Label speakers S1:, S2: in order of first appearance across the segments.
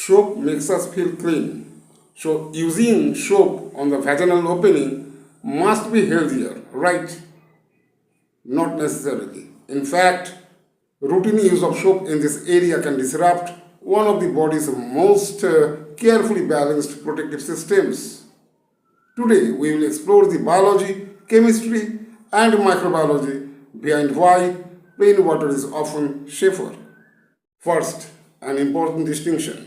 S1: Soap makes us feel clean. So using soap on the vaginal opening must be healthier, right? Not necessarily. In fact, routine use of soap in this area can disrupt one of the body's most carefully balanced protective systems. Today, we will explore the biology, chemistry, and microbiology behind why plain water is often safer. First, an important distinction.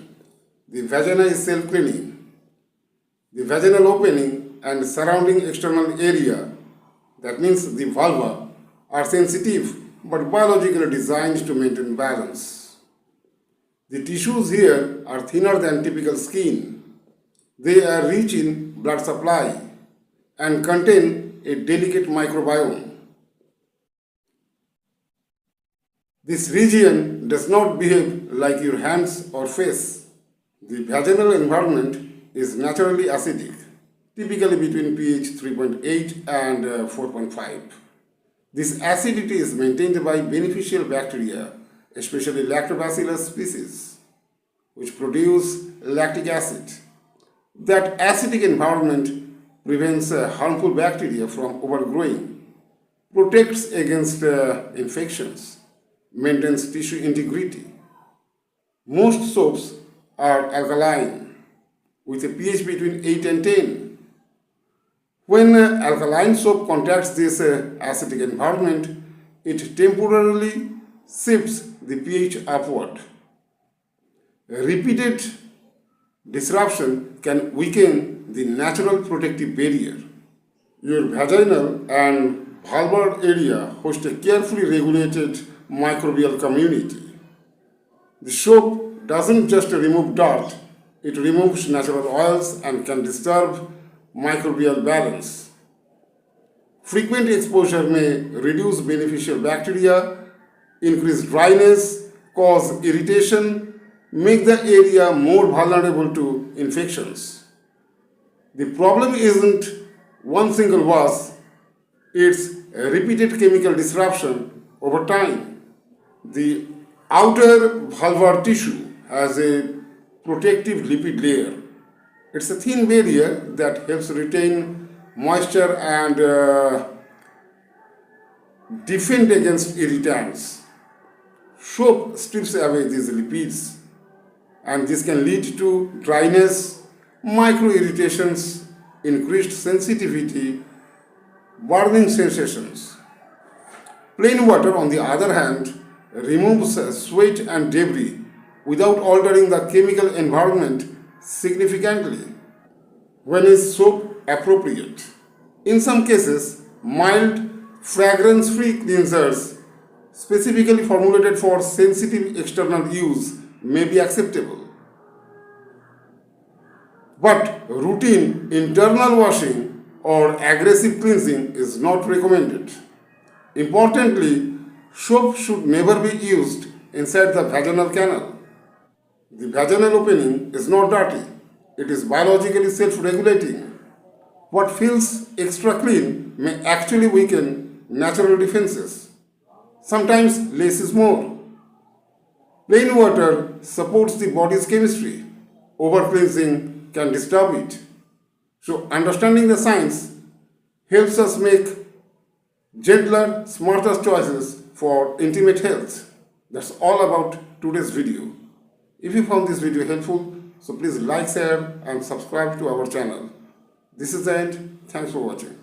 S1: The vagina is self-cleaning. The vaginal opening and surrounding external area, that means the vulva, are sensitive but biologically designed to maintain balance. The tissues here are thinner than typical skin. They are rich in blood supply and contain a delicate microbiome. This region does not behave like your hands or face. The vaginal environment is naturally acidic, typically between pH 3.8 and 4.5. This acidity is maintained by beneficial bacteria, especially Lactobacillus species, which produce lactic acid. That acidic environment prevents harmful bacteria from overgrowing, protects against infections, maintains tissue integrity. Most soaps are alkaline, with a pH between 8 and 10. When alkaline soap contacts this acidic environment, it temporarily shifts the pH upward. Repeated disruption can weaken the natural protective barrier. Your vaginal and vulvar area host a carefully regulated microbial community. The soap doesn't just remove dirt, it removes natural oils and can disturb microbial balance. Frequent exposure may reduce beneficial bacteria, increase dryness, cause irritation, make the area more vulnerable to infections. The problem isn't one single wash, it's a repeated chemical disruption over time. The outer vulvar tissue has a protective lipid layer. It's a thin barrier that helps retain moisture and defend against irritants. Soap strips away these lipids, and this can lead to dryness, micro-irritations, increased sensitivity, burning sensations. Plain water, on the other hand, removes sweat and debris without altering the chemical environment significantly. When is soap appropriate? In some cases, mild, fragrance-free cleansers specifically formulated for sensitive external use may be acceptable. But routine internal washing or aggressive cleansing is not recommended. Importantly, soap should never be used inside the vaginal canal. The vaginal opening is not dirty. It is biologically self-regulating. What feels extra clean may actually weaken natural defenses. Sometimes less is more. Plain water supports the body's chemistry. Over-cleansing can disturb it. So understanding the science helps us make gentler, smarter choices for intimate health. That's all about today's video. If you found this video helpful, so please like, share and subscribe to our channel. This is the end. Thanks for watching.